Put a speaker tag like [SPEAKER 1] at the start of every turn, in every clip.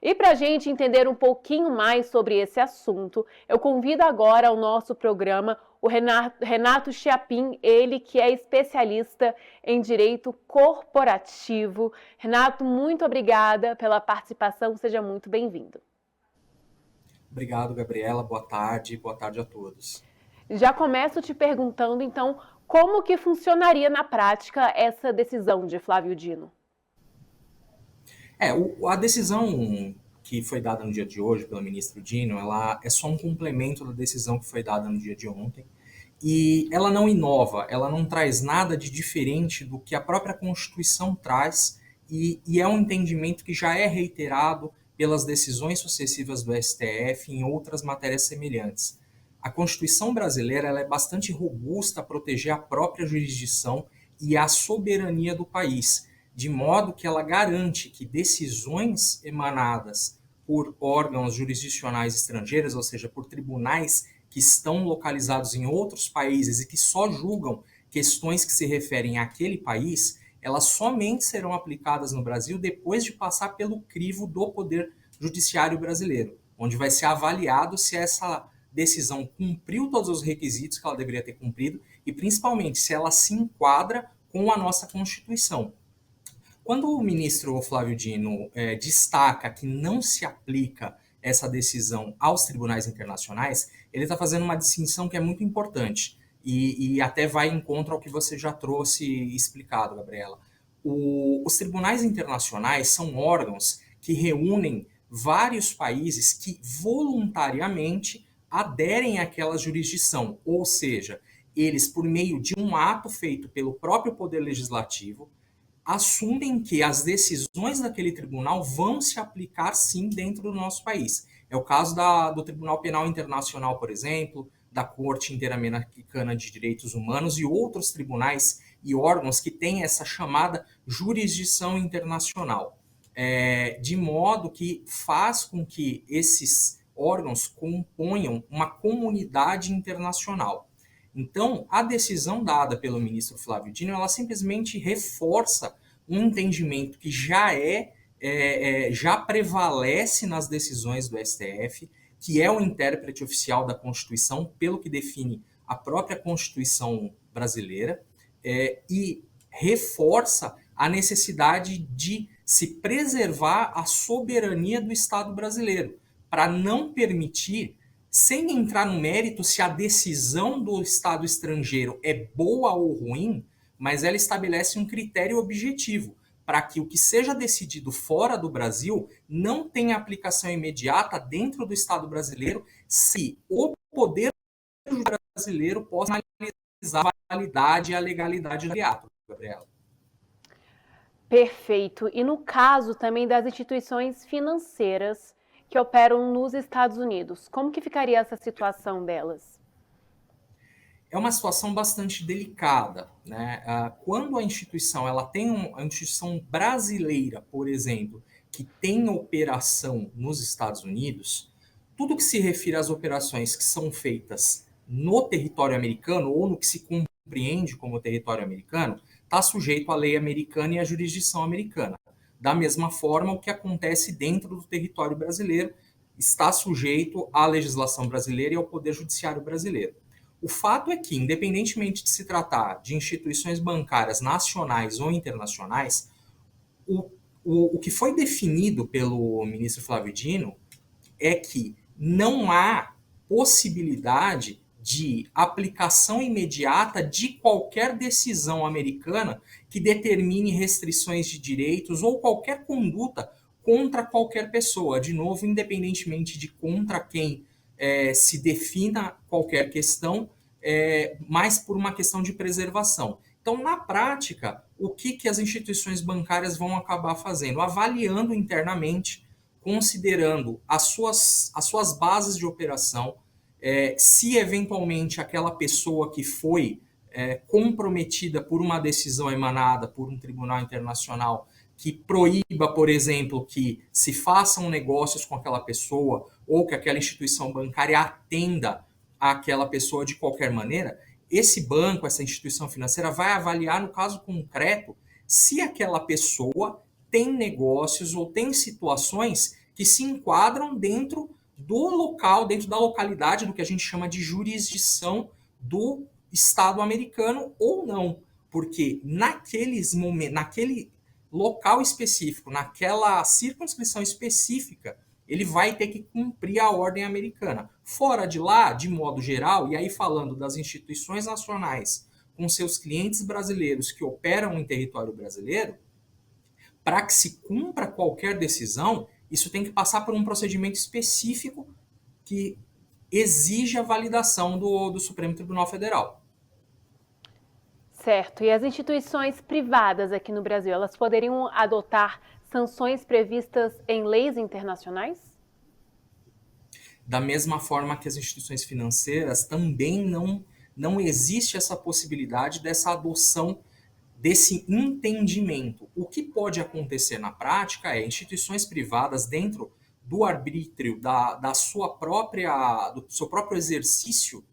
[SPEAKER 1] E para a gente entender um pouquinho mais sobre esse assunto, eu convido agora ao nosso programa o Renato Chiapim, ele que é especialista em direito corporativo. Renato, muito obrigada pela participação, seja muito bem-vindo.
[SPEAKER 2] Obrigado, Gabriela. Boa tarde. Boa tarde a todos.
[SPEAKER 1] Já começo te perguntando, então, como que funcionaria na prática essa decisão de Flávio Dino?
[SPEAKER 2] A decisão que foi dada no dia de hoje pelo ministro Dino, ela é só um complemento da decisão que foi dada no dia de ontem. E ela não inova, ela não traz nada de diferente do que a própria Constituição traz e é um entendimento que já é reiterado pelas decisões sucessivas do STF em outras matérias semelhantes. A Constituição brasileira ela é bastante robusta a proteger a própria jurisdição e a soberania do país, de modo que ela garante que decisões emanadas por órgãos jurisdicionais estrangeiros, ou seja, por tribunais que estão localizados em outros países e que só julgam questões que se referem àquele país, elas somente serão aplicadas no Brasil depois de passar pelo crivo do Poder Judiciário brasileiro, onde vai ser avaliado se essa decisão cumpriu todos os requisitos que ela deveria ter cumprido e, principalmente, se ela se enquadra com a nossa Constituição. Quando o ministro Flávio Dino destaca que não se aplica essa decisão aos tribunais internacionais, ele está fazendo uma distinção que é muito importante e até vai em contra ao que você já trouxe explicado, Gabriela. Os tribunais internacionais são órgãos que reúnem vários países que voluntariamente aderem àquela jurisdição, ou seja, eles, por meio de um ato feito pelo próprio Poder Legislativo, assumem que as decisões daquele tribunal vão se aplicar sim dentro do nosso país. É o caso do Tribunal Penal Internacional, por exemplo, da Corte Interamericana de Direitos Humanos e outros tribunais e órgãos que têm essa chamada jurisdição internacional. De modo que faz com que esses órgãos componham uma comunidade internacional. Então, a decisão dada pelo ministro Flávio Dino, ela simplesmente reforça um entendimento que já prevalece nas decisões do STF, que é o intérprete oficial da Constituição, pelo que define a própria Constituição brasileira, e reforça a necessidade de se preservar a soberania do Estado brasileiro, para não permitir, sem entrar no mérito se a decisão do Estado estrangeiro é boa ou ruim, mas ela estabelece um critério objetivo para que o que seja decidido fora do Brasil não tenha aplicação imediata dentro do Estado brasileiro, se o poder brasileiro possa analisar a validade e a legalidade do ato, Gabriela.
[SPEAKER 1] Perfeito. E no caso também das instituições financeiras que operam nos Estados Unidos, como que ficaria essa situação delas?
[SPEAKER 2] É uma situação bastante delicada, né? Quando a instituição ela tem uma instituição brasileira, por exemplo, que tem operação nos Estados Unidos, tudo que se refere às operações que são feitas no território americano ou no que se compreende como território americano, está sujeito à lei americana e à jurisdição americana. Da mesma forma, o que acontece dentro do território brasileiro está sujeito à legislação brasileira e ao Poder Judiciário brasileiro. O fato é que, independentemente de se tratar de instituições bancárias nacionais ou internacionais, o, o que foi definido pelo ministro Flávio Dino é que não há possibilidade de aplicação imediata de qualquer decisão americana que determine restrições de direitos ou qualquer conduta contra qualquer pessoa, de novo, independentemente de contra quem se defina qualquer questão, mas por uma questão de preservação. Então, na prática, o que as instituições bancárias vão acabar fazendo? Avaliando internamente, considerando as suas bases de operação, se eventualmente aquela pessoa que foi comprometida por uma decisão emanada por um tribunal internacional que proíba, por exemplo, que se façam negócios com aquela pessoa ou que aquela instituição bancária atenda àquela pessoa de qualquer maneira, esse banco, essa instituição financeira vai avaliar no caso concreto se aquela pessoa tem negócios ou tem situações que se enquadram dentro do local, dentro da localidade, do que a gente chama de jurisdição do Estado americano ou não. Porque naqueles momentos, naquele local específico, naquela circunscrição específica, ele vai ter que cumprir a ordem americana. Fora de lá, de modo geral, e aí falando das instituições nacionais com seus clientes brasileiros que operam em território brasileiro, para que se cumpra qualquer decisão, isso tem que passar por um procedimento específico que exige a validação do Supremo Tribunal Federal.
[SPEAKER 1] Certo. E as instituições privadas aqui no Brasil, elas poderiam adotar sanções previstas em leis internacionais?
[SPEAKER 2] Da mesma forma que as instituições financeiras, também não existe essa possibilidade dessa adoção desse entendimento. O que pode acontecer na prática é instituições privadas, dentro do arbítrio da sua própria, do seu próprio exercício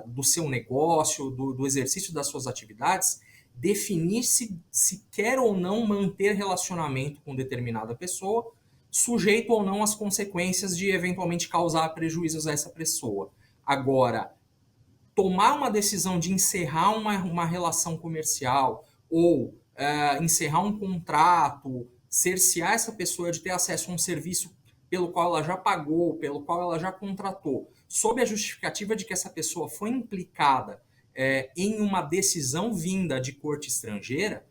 [SPEAKER 2] do seu negócio, do exercício das suas atividades, definir se quer ou não manter relacionamento com determinada pessoa, sujeito ou não às consequências de eventualmente causar prejuízos a essa pessoa. Agora, tomar uma decisão de encerrar uma relação comercial ou encerrar um contrato, cercear essa pessoa de ter acesso a um serviço pelo qual ela já pagou, pelo qual ela já contratou, sob a justificativa de que essa pessoa foi implicada em uma decisão vinda de corte estrangeira,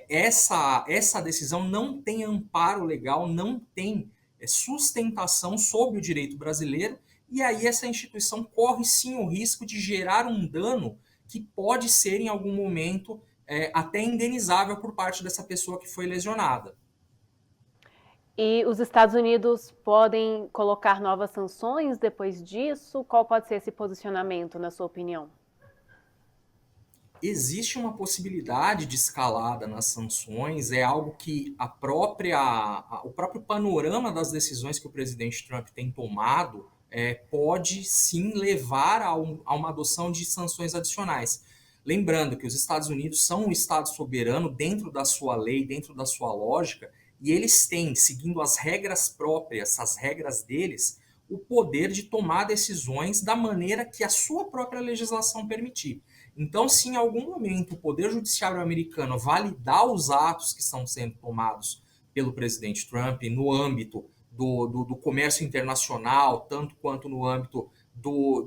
[SPEAKER 2] essa decisão não tem amparo legal, não tem sustentação sob o direito brasileiro, e aí essa instituição corre sim o risco de gerar um dano que pode ser em algum momento até indenizável por parte dessa pessoa que foi lesionada.
[SPEAKER 1] E os Estados Unidos podem colocar novas sanções depois disso? Qual pode ser esse posicionamento, na sua opinião?
[SPEAKER 2] Existe uma possibilidade de escalada nas sanções, é algo que o próprio panorama das decisões que o presidente Trump tem tomado pode sim levar a uma adoção de sanções adicionais. Lembrando que os Estados Unidos são um Estado soberano dentro da sua lei, dentro da sua lógica, e eles têm, seguindo as regras próprias, as regras deles, o poder de tomar decisões da maneira que a sua própria legislação permitir. Então, se em algum momento o Poder Judiciário americano validar os atos que estão sendo tomados pelo presidente Trump no âmbito do comércio internacional, tanto quanto no âmbito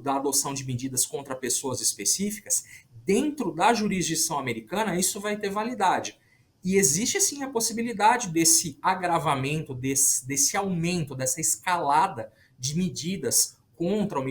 [SPEAKER 2] da adoção de medidas contra pessoas específicas, dentro da jurisdição americana, isso vai ter validade. E existe sim a possibilidade desse agravamento, desse aumento, dessa escalada de medidas contra o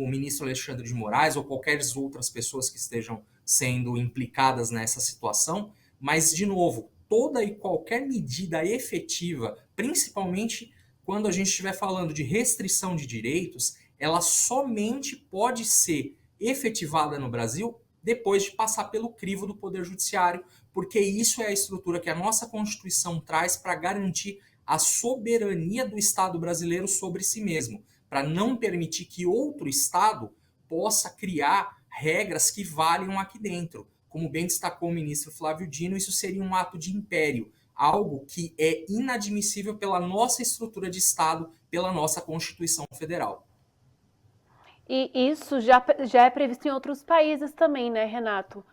[SPEAKER 2] ministro Alexandre de Moraes ou qualquer outras pessoas que estejam sendo implicadas nessa situação, mas, de novo, toda e qualquer medida efetiva, principalmente quando a gente estiver falando de restrição de direitos, ela somente pode ser efetivada no Brasil depois de passar pelo crivo do Poder Judiciário, porque isso é a estrutura que a nossa Constituição traz para garantir a soberania do Estado brasileiro sobre si mesmo, para não permitir que outro Estado possa criar regras que valham aqui dentro. Como bem destacou o ministro Flávio Dino, isso seria um ato de império, algo que é inadmissível pela nossa estrutura de Estado, pela nossa Constituição Federal.
[SPEAKER 1] E isso já é previsto em outros países também, né, Renato?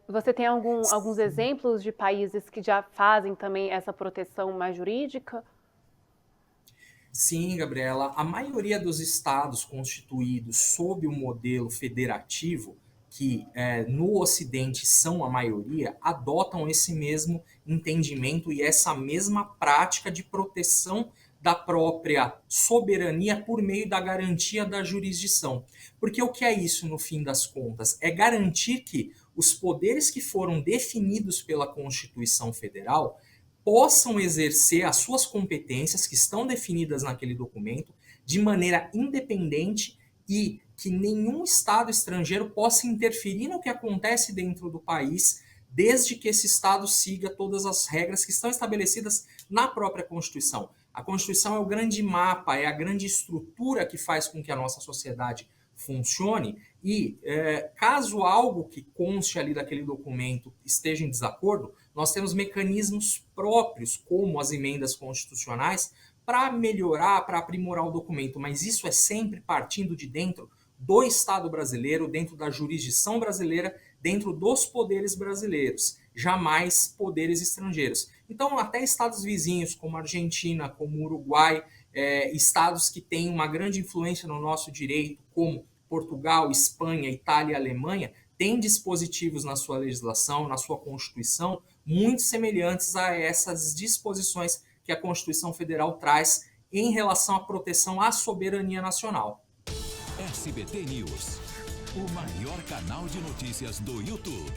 [SPEAKER 1] Você tem alguns exemplos de países que já fazem também essa proteção mais jurídica?
[SPEAKER 2] Sim, Gabriela. A maioria dos estados constituídos sob o modelo federativo, que no Ocidente são a maioria, adotam esse mesmo entendimento e essa mesma prática de proteção da própria soberania por meio da garantia da jurisdição. Porque o que é isso, no fim das contas? É garantir que os poderes que foram definidos pela Constituição Federal possam exercer as suas competências que estão definidas naquele documento de maneira independente e que nenhum Estado estrangeiro possa interferir no que acontece dentro do país, desde que esse Estado siga todas as regras que estão estabelecidas na própria Constituição. A Constituição é o grande mapa, é a grande estrutura que faz com que a nossa sociedade funcione e caso algo que conste ali daquele documento esteja em desacordo, Nós temos mecanismos próprios, como as emendas constitucionais, para melhorar, para aprimorar o documento, mas isso é sempre partindo de dentro do Estado brasileiro, dentro da jurisdição brasileira, dentro dos poderes brasileiros, jamais poderes estrangeiros. Então, até estados vizinhos, como a Argentina, como o Uruguai, estados que têm uma grande influência no nosso direito, como Portugal, Espanha, Itália e Alemanha, têm dispositivos na sua legislação, na sua Constituição, muito semelhantes a essas disposições que a Constituição Federal traz em relação à proteção à soberania nacional.
[SPEAKER 3] SBT News, o maior canal de notícias do YouTube.